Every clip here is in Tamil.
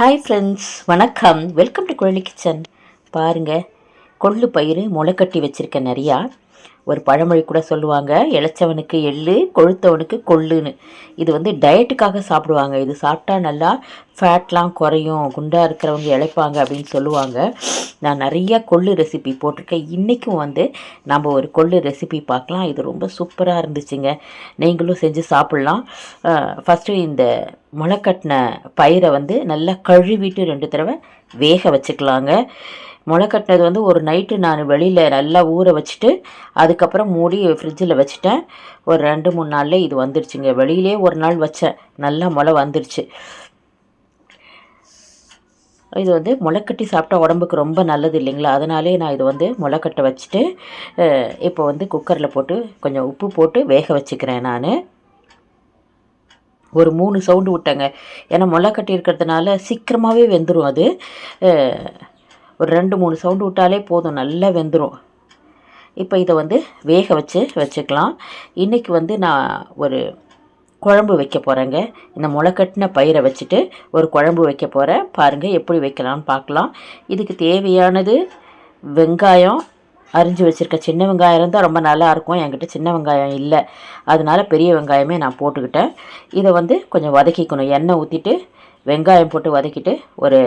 ஹாய் ஃப்ரெண்ட்ஸ், வணக்கம். Welcome to Kuzhali kitchen. பாருங்கள், கொள்ளு பயிறு முளைக்கட்டி வச்சுருக்கேன் நிறையா. ஒரு பழமொழி கூட சொல்லுவாங்க, இளைச்சவனுக்கு எள்ளு, கொழுத்தவனுக்கு கொள்ளுன்னு. இது டயட்டுக்காக சாப்பிடுவாங்க. இது சாப்பிட்டா நல்லா ஃபேட்லாம் குறையும், குண்டாக இருக்கிறவங்க இளைப்பாங்க அப்படின்னு சொல்லுவாங்க. நான் நிறையா கொள்ளு ரெசிபி போட்டிருக்கேன். இன்றைக்கும் நம்ம ஒரு கொள்ளு ரெசிபி பார்க்கலாம். இது ரொம்ப சூப்பராக இருந்துச்சுங்க. நீங்களும் செஞ்சு சாப்பிட்லாம். ஃபஸ்ட்டு இந்த முளைக்கட்டின பயிரை நல்லா கழுவிட்டு 2 தடவை வேக வச்சுக்கலாங்க. முளைக்கட்டினது ஒரு நைட்டு நான் வெளியில் நல்லா ஊற வச்சுட்டு அதுக்கப்புறம் மூடி ஃப்ரிட்ஜில் வச்சுட்டேன். ஒரு 2-3 நாளில் இது வந்துடுச்சுங்க. வெளியிலே ஒரு நாள் வச்சேன், நல்லா முளை வந்துடுச்சு. இது முளைக்கட்டி சாப்பிட்டா உடம்புக்கு ரொம்ப நல்லது இல்லைங்களா? அதனாலே நான் இது முளைக்கட்டை வச்சுட்டு இப்போ குக்கரில் போட்டு கொஞ்சம் உப்பு போட்டு வேக வச்சுக்கிறேன். நான் ஒரு 3 சவுண்டு விட்டேங்க. ஏன்னா முளைக்கட்டி இருக்கிறதுனால சீக்கிரமாகவே வெந்துடும். அது ஒரு 2-3 சவுண்டு விட்டாலே போதும், நல்லா வெந்துடும். இப்போ இதை வேக வச்சுக்கலாம். இன்றைக்கி நான் ஒரு குழம்பு வைக்க போகிறேங்க. இந்த முளைக்கட்டின பயிரை வச்சுட்டு ஒரு குழம்பு வைக்க போகிறேன். பாருங்கள் எப்படி வைக்கலாம்னு பார்க்கலாம். இதுக்கு தேவையானது வெங்காயம் அரிஞ்சு வச்சுருக்க. சின்ன வெங்காயம் இருந்தால் ரொம்ப நல்லாயிருக்கும். என்கிட்ட சின்ன வெங்காயம் இல்லை, அதனால் பெரிய வெங்காயமே நான் போட்டுக்கிட்டேன். இதை கொஞ்சம் வதக்கிக்கணும். எண்ணெய் ஊற்றிட்டு வெங்காயம் போட்டு வதக்கிட்டு ஒரு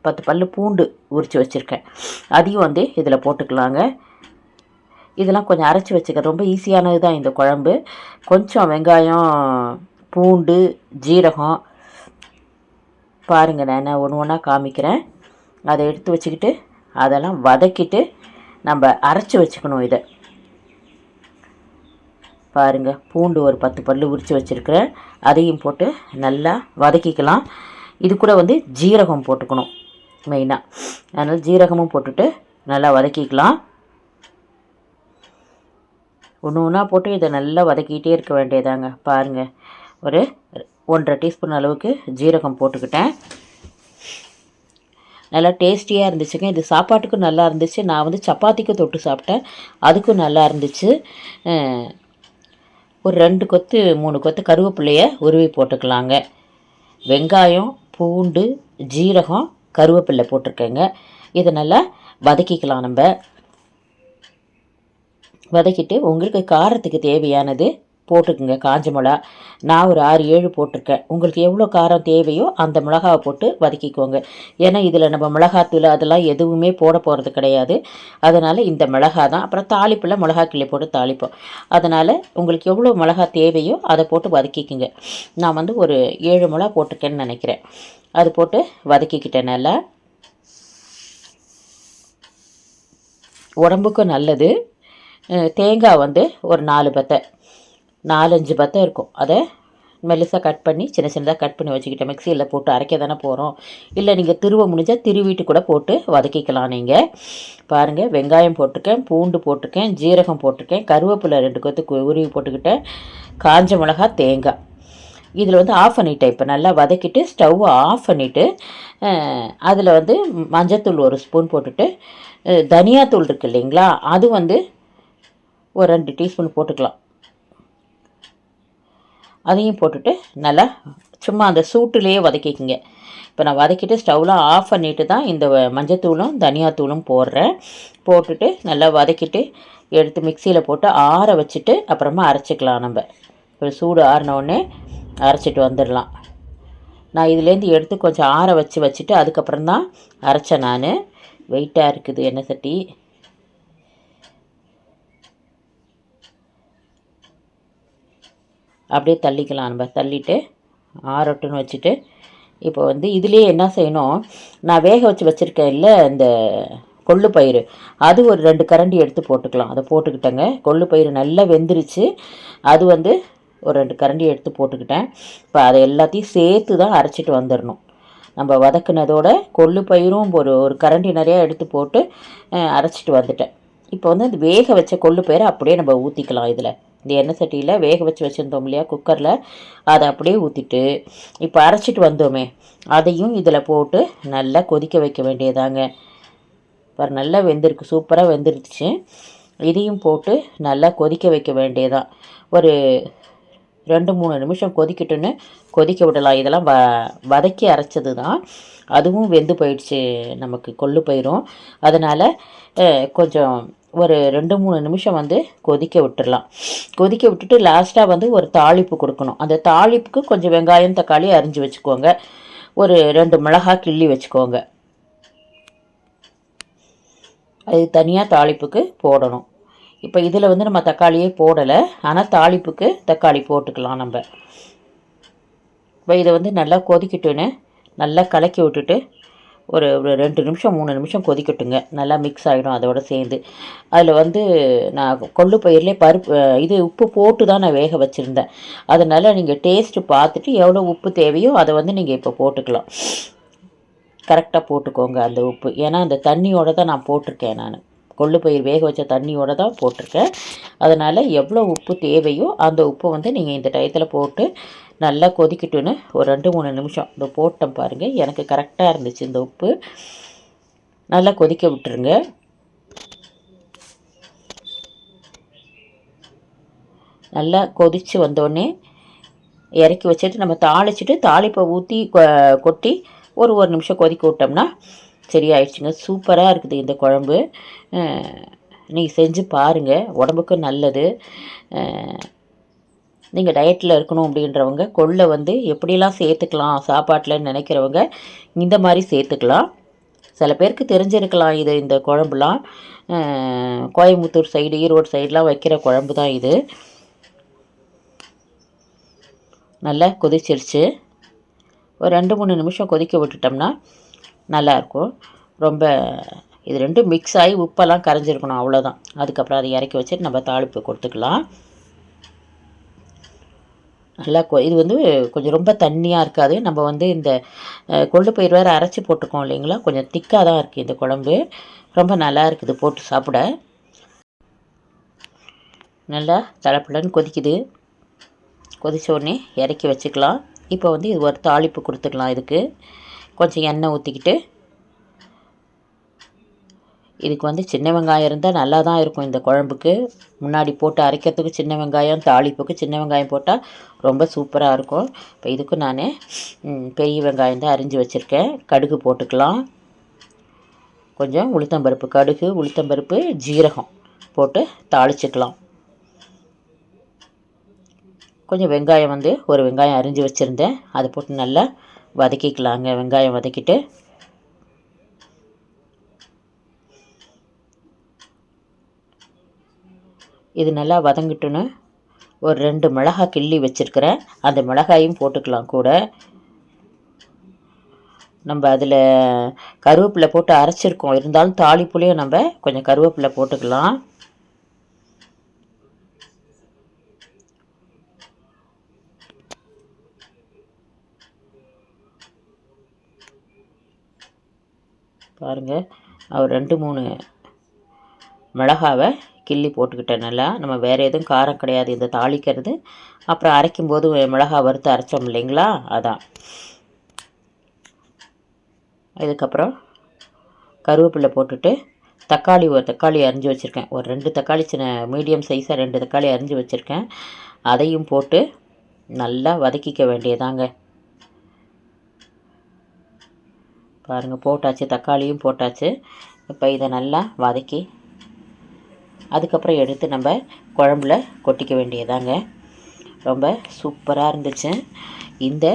10 பல் பூண்டு உரித்து வச்சுருக்கேன். அதையும் இதில் போட்டுக்கலாங்க. இதெல்லாம் கொஞ்சம் அரைச்சி வச்சுக்க, ரொம்ப ஈஸியானது தான் இந்த குழம்பு. கொஞ்சம் வெங்காயம், பூண்டு, ஜீரகம் பாருங்கள், நான் ஒன்று ஒன்றா காமிக்கிறேன். அதை எடுத்து வச்சுக்கிட்டு அதெல்லாம் வதக்கிட்டு நம்ம அரைச்சி வச்சுக்கணும். இதை பாருங்கள், பூண்டு ஒரு 10 பல் உரித்து வச்சுருக்கிறேன். அதையும் போட்டு நல்லா வதக்கிக்கலாம். இது கூட ஜீரகம் போட்டுக்கணும் மெயினாக. அதனால் ஜீரகமும் போட்டுட்டு நல்லா வதக்கிக்கலாம். ஒன்று ஒன்றா போட்டு இதை நல்லா வதக்கிட்டே இருக்க வேண்டியதாங்க. பாருங்கள், ஒரு 1.5 டீஸ்பூன் அளவுக்கு ஜீரகம் போட்டுக்கிட்டேன். நல்லா டேஸ்டியாக இருந்துச்சுங்க. இது சாப்பாட்டுக்கும் நல்லா இருந்துச்சு. நான் சப்பாத்திக்கும் தொட்டு சாப்பிட்டேன், அதுக்கும் நல்லா இருந்துச்சு. ஒரு 2 கொத்து 3 கொத்து கருவேப்பிலையை உருவி போட்டுக்கலாங்க. வெங்காயம், பூண்டு, ஜீரகம், கருவேப்பிலை போட்டிருக்கேங்க. இதை நல்லா வதக்கிக்கலாம். நம்ம வதக்கிட்டு உங்களுக்கு காரத்துக்கு தேவையானது போட்டுக்குங்க. காஞ்ச மிளகா நான் ஒரு 6-7 போட்டிருக்கேன். உங்களுக்கு எவ்வளோ காரம் தேவையோ அந்த மிளகாவை போட்டு வதக்கிக்கோங்க. ஏன்னா இதில் நம்ம மிளகாத்தூள் அதெல்லாம் எதுவுமே போட போகிறது கிடையாது. அதனால் இந்த மிளகா தான். அப்புறம் தாளிப்பில் மிளகா கிள்ளி போட்டு தாளிப்போம். அதனால் உங்களுக்கு எவ்வளோ மிளகா தேவையோ அதை போட்டு வதக்கிக்குங்க. நான் ஒரு 7 மிளகா போட்டிருக்கேன்னு நினைக்கிறேன். அது போட்டு வதக்கிக்கிட்டேன். நல்லா உடம்புக்கும் நல்லது. தேங்காய் ஒரு 4 பத்தை 4-5 பத்தை இருக்கும். அதை மெல்லிசாக கட் பண்ணி சின்ன சின்னதாக கட் பண்ணி வச்சுக்கிட்டேன். மிக்சியில் போட்டு அரைக்க தானே போகிறோம். இல்லை நீங்கள் திருவ முடிஞ்சால் திருவிட்டு கூட போட்டு வதக்கிக்கலாம். நீங்கள் பாருங்கள், வெங்காயம் போட்டிருக்கேன், பூண்டு போட்டிருக்கேன், ஜீரகம் போட்டிருக்கேன், கருவேப்பிலை 2 கொத்து உருவி போட்டுக்கிட்டேன், காஞ்ச மிளகா, தேங்காய். இதில் ஆஃப் பண்ணிவிட்டேன். இப்போ நல்லா வதக்கிட்டு ஸ்டவ்வை ஆஃப் பண்ணிவிட்டு அதில் மஞ்சத்தூள் 1 ஸ்பூன் போட்டுட்டு தனியாத்தூள் இருக்குது இல்லைங்களா, அது ஒரு 2 டீஸ்பூன் போட்டுக்கலாம். அதையும் போட்டுட்டு நல்லா சும்மா அந்த சூட்டுலேயே வதக்கிக்குங்க. இப்போ நான் வதக்கிட்டு ஸ்டவ்லாம் ஆஃப் பண்ணிவிட்டு தான் இந்த மஞ்சத்தூளும் தனியாத்தூளும் போடுறேன். போட்டுட்டு நல்லா வதக்கிட்டு எடுத்து மிக்சியில் போட்டு ஆற வச்சுட்டு அப்புறமா அரைச்சிக்கலாம். நம்ம ஒரு சூடு ஆறினோடனே அரைச்சிட்டு வந்துடலாம். நான் இதுலேருந்து எடுத்து கொஞ்சம் ஆற வச்சுட்டு அதுக்கப்புறம் தான் அரைச்சேன். நான் வெயிட்டாக இருக்குது எண்ணெய் சட்டி. அப்படியே தள்ளிக்கலாம். நம்ம தள்ளிட்டு ஆறட்டுன்னு வச்சுட்டு இப்போ இதுலேயே என்ன செய்யணும், நான் வேக வச்சுருக்கேன் இல்லை இந்த கொள்ளு பயிறு, அது ஒரு 2 கரண்டி எடுத்து போட்டுக்கலாம். அதை போட்டுக்கிட்டேங்க. கொள்ளு பயிறு நல்லா வெந்துருச்சு. அது ஒரு 2 கரண்டி எடுத்து போட்டுக்கிட்டேன். இப்போ அதை எல்லாத்தையும் சேர்த்து தான் அரைச்சிட்டு வந்துடணும். நம்ம வதக்குனதோட கொள்ளு பயிரும் ஒரு கரண்டி நிறையா எடுத்து போட்டு அரைச்சிட்டு வந்துட்டேன். இப்போ அந்த வேக வச்ச கொள்ளு பயிரை அப்படியே நம்ம ஊற்றிக்கலாம். இதில் இந்த எண்ணெய் சட்டியில் வேக வச்சுருந்தோம் இல்லையா குக்கரில், அதை அப்படியே ஊற்றிட்டு இப்போ அரைச்சிட்டு வந்தோமே அதையும் இதில் போட்டு நல்லா கொதிக்க வைக்க வேண்டியதாங்க. பாரு, நல்லா வெந்திருக்கு, சூப்பராக வெந்துருச்சு. இதையும் போட்டு நல்லா கொதிக்க வைக்க வேண்டியதான். ஒரு 2-3 நிமிஷம் கொதிக்கட்டுன்னு கொதிக்க விடலாம். இதெல்லாம் வதக்கி அரைச்சது தான், அதுவும் வெந்து போயிடுச்சு, நமக்கு கொள்ளு பயிரும். அதனால் கொஞ்சம் ஒரு 2-3 நிமிஷம் வந்து கொதிக்க விட்டுடலாம். கொதிக்க விட்டுட்டு லாஸ்ட்டாக வந்து ஒரு தாளிப்பு கொடுக்கணும். அந்த தாளிப்புக்கு கொஞ்சம் வெங்காயம் தக்காளி அரிஞ்சு வச்சுக்கோங்க, ஒரு 2 மிளகாய் கிள்ளி வச்சுக்கோங்க. அது தனியாக தாளிப்புக்கு போடணும். இப்போ இதில் வந்து நம்ம தக்காளியே போடலை, ஆனால் தாளிப்புக்கு தக்காளி போட்டுக்கலாம் நம்ம. இப்போ இதை வந்து நல்லா கொதிக்கட்டுன்னு நல்லா கலக்கி விட்டுட்டு ஒரு 2 நிமிஷம் 3 நிமிஷம் கொதிக்கட்டுங்க. நல்லா மிக்ஸ் ஆகிடும் அதோடு சேர்ந்து. அதில் வந்து நான் கொள்ளு பயிர்லேயே இது உப்பு போட்டு தான் நான் வேக வச்சுருந்தேன். அதனால் நீங்கள் டேஸ்ட்டு பார்த்துட்டு எவ்வளோ உப்பு தேவையோ அதை வந்து நீங்கள் இப்போ போட்டுக்கலாம். கரெக்டாக போட்டுக்கோங்க அந்த உப்பு. ஏன்னா அந்த தண்ணியோடு தான் நான் போட்டிருக்கேன், நான் கொள்ளு பயிர் வேக வச்ச தண்ணியோடு தான் போட்டிருக்கேன். அதனால் எவ்வளோ உப்பு தேவையோ அந்த உப்பை வந்து நீங்கள் இந்த டயத்தில் போட்டு நல்லா கொதிக்கட்டுன்னு ஒரு 2-3 நிமிஷம் இந்த போட்டேன் பாருங்கள். எனக்கு கரெக்டாக இருந்துச்சு இந்த உப்பு. நல்லா கொதிக்க விட்டுருங்க. நல்லா கொதித்து வந்தோடனே இறக்கி வச்சுட்டு நம்ம தாளிச்சிட்டு தாளிப்பை ஊற்றி கொட்டி ஒரு நிமிஷம் கொதிக்க விட்டோம்னா சரியாயிடுச்சுங்க. சூப்பராக இருக்குது இந்த குழம்பு. நீங்கள் செஞ்சு பாருங்கள், உடம்புக்கு நல்லது. நீங்கள் டயட்டில் இருக்கணும் அப்படின்றவங்க கொள்ளை வந்து எப்படிலாம் சேர்த்துக்கலாம் சாப்பாட்டில்னு நினைக்கிறவங்க இந்த மாதிரி சேர்த்துக்கலாம். சில பேருக்கு தெரிஞ்சிருக்கலாம் இது, இந்த குழம்புலாம் கோயம்புத்தூர் சைடு ஈரோடு சைடெலாம் வைக்கிற குழம்பு தான் இது. நல்லா கொதிச்சிருச்சு. ஒரு 2-3 நிமிஷம் கொதிக்க விட்டுட்டோம்னா நல்லாயிருக்கும். ரொம்ப இது ரெண்டும் மிக்ஸ் ஆகி உப்பெல்லாம் கரைஞ்சிருக்கணும், அவ்வளோதான். அதுக்கப்புறம் அதை இறக்கி வச்சுட்டு நம்ம தாளிப்பு கொடுத்துக்கலாம். நல்லா இது வந்து கொஞ்சம் ரொம்ப தண்ணியாக இருக்காது. நம்ம வந்து இந்த கொள்ளு பயிர் வேறு அரைச்சி போட்டிருக்கோம் இல்லைங்களா, கொஞ்சம் திக்காக தான் இருக்குது இந்த குழம்பு. ரொம்ப நல்லா இருக்குது போட்டு சாப்பிட. நல்லா தளப்பலன்னு கொதிக்குது. கொதித்த உடனே இறக்கி வச்சுக்கலாம். இப்போ வந்து இது ஒரு தாளிப்பு கொடுத்துக்கலாம். இதுக்கு கொஞ்சம் எண்ணெய் ஊற்றிக்கிட்டு, இதுக்கு வந்து சின்ன வெங்காயம் இருந்தால் நல்லா தான் இருக்கும் இந்த குழம்புக்கு. முன்னாடி போட்டு அரைக்கிறதுக்கு சின்ன வெங்காயம், தாளிப்புக்கு சின்ன வெங்காயம் போட்டால் ரொம்ப சூப்பராக இருக்கும். இப்போ இதுக்கு நான் பெரிய வெங்காயம் தான் அரிஞ்சு வச்சுருக்கேன். கடுகு போட்டுக்கலாம். கொஞ்சம் உளுத்தம்பருப்பு, கடுகு உளுத்தம்பருப்பு ஜீரகம் போட்டு தாளிச்சிக்கலாம். கொஞ்சம் வெங்காயம் வந்து ஒரு வெங்காயம் அரிஞ்சு வச்சுருந்தேன், அதை போட்டு நல்லா வதக்கிக்கலாங்க. வெங்காயம் வதக்கிட்டு இது நல்லா வதங்கிட்டுன்னு ஒரு 2 மிளகாய் கிள்ளி வச்சுருக்கிறேன், அந்த மிளகாயும் போட்டுக்கலாம் கூட. நம்ம அதில் கருவேப்பிலை போட்டு அரைச்சிருக்கோம், இருந்தாலும் தாளிப்புலேயும் நம்ம கொஞ்சம் கருவேப்பிலை போட்டுக்கலாம். பாருங்கள், ஒரு 2-3 மிளகாவை கிள்ளி போட்டுக்கிட்டேன் நல்லா. நம்ம வேறு எதுவும் காரம் கிடையாது இந்த தாளிக்கிறது. அப்புறம் அரைக்கும்போது மிளகா வறுத்து அரைச்சோம் இல்லைங்களா, அதான். இதுக்கப்புறம் கருவேப்பிலை போட்டுட்டு ஒரு தக்காளி அரிஞ்சு வச்சுருக்கேன், ஒரு 2 தக்காளி, சின்ன மீடியம் சைஸாக 2 தக்காளி அரிஞ்சு வச்சுருக்கேன், அதையும் போட்டு நல்லா வதக்கிக்க வேண்டியதாங்க. பாருங்கள், போட்டாச்சு, தக்காளியும் போட்டாச்சு. இப்போ இதை நல்லா வதக்கி அதுக்கப்புறம் எடுத்து நம்ம குழம்புல கொட்டிக்க வேண்டியதாங்க. ரொம்ப சூப்பராக இருந்துச்சு. இந்த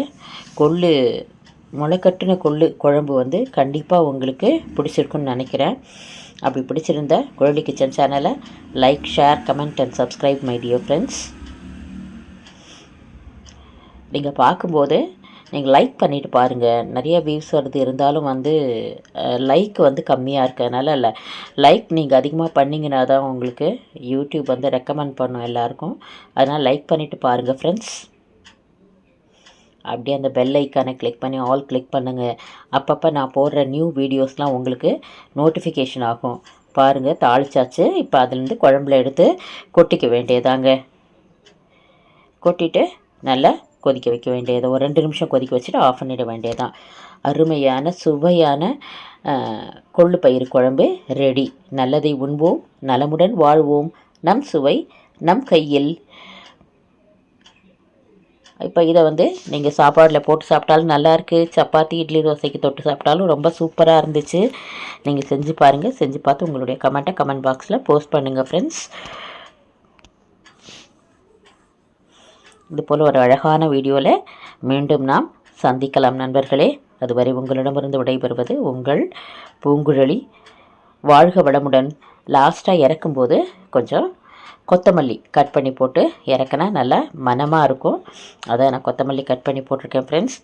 முளைக்கட்டின கொள்ளு குழம்பு வந்து கண்டிப்பாக உங்களுக்கு பிடிச்சிருக்குன்னு நினைக்கிறேன். அப்படி பிடிச்சிருந்த குழலி கிச்சன் சேனலை like, share, comment and subscribe my dear friends. நீங்கள் பார்க்கும்போது நீங்கள் லைக் பண்ணிவிட்டு பாருங்கள். நிறைய வியூஸ் வருது, இருந்தாலும் வந்து லைக் வந்து கம்மியாக இருக்கிறதுனால லைக் நீங்கள் அதிகமாக பண்ணிங்கன்னா தான் உங்களுக்கு யூடியூப் வந்து ரெக்கமெண்ட் பண்ணும் எல்லாருக்கும். அதனால் லைக் பண்ணிவிட்டு பாருங்கள் ஃப்ரெண்ட்ஸ். அப்படியே அந்த பெல் ஐக்கானை கிளிக் பண்ணி ஆல் கிளிக் பண்ணுங்கள். அப்பப்போ நான் போடுற நியூ வீடியோஸ்லாம் உங்களுக்கு நோட்டிஃபிகேஷன் ஆகும். பாருங்கள், தாளிச்சாச்சு. இப்போ அதுலேருந்து குழம்புல எடுத்து கொட்டிக்க வேண்டியதாங்க. கொட்டிட்டு நல்லா கொதிக்க வைக்க வேண்டியது. ஒரு 2 நிமிஷம் கொதிக்க வச்சுட்டு ஆஃப் பண்ணிட வேண்டியதான். அருமையான சுவையான கொள்ளு பயிறு குழம்பு ரெடி. நல்லதை உண்போம், நலமுடன் வாழ்வோம். நம் சுவை நம் கையில். இப்போ இதை வந்து நீங்கள் சாப்பாடில் போட்டு சாப்பிட்டாலும் நல்லாயிருக்கு, சப்பாத்தி இட்லி தோசைக்கு தொட்டு சாப்பிட்டாலும் ரொம்ப சூப்பராக இருந்துச்சு. நீங்கள் செஞ்சு பாருங்கள். செஞ்சு பார்த்து உங்களுடைய கமெண்ட்டை கமெண்ட் பாக்ஸில் போஸ்ட் பண்ணுங்கள் ஃப்ரெண்ட்ஸ். இது போல் ஒரு அழகான வீடியோவில் மீண்டும் நாம் சந்திக்கலாம் நண்பர்களே. அதுவரை உங்களிடமிருந்து விடைபெறுவது உங்கள் பூங்குழலி. வாழ்க வளமுடன். லாஸ்ட்டாக இறக்கும்போது கொஞ்சம் கொத்தமல்லி கட் பண்ணி போட்டு இறக்குனா நல்லா மணமாக இருக்கும். அதை நான் கொத்தமல்லி கட் பண்ணி போட்டிருக்கேன் ஃப்ரெண்ட்ஸ்.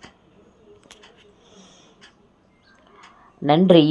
நன்றி.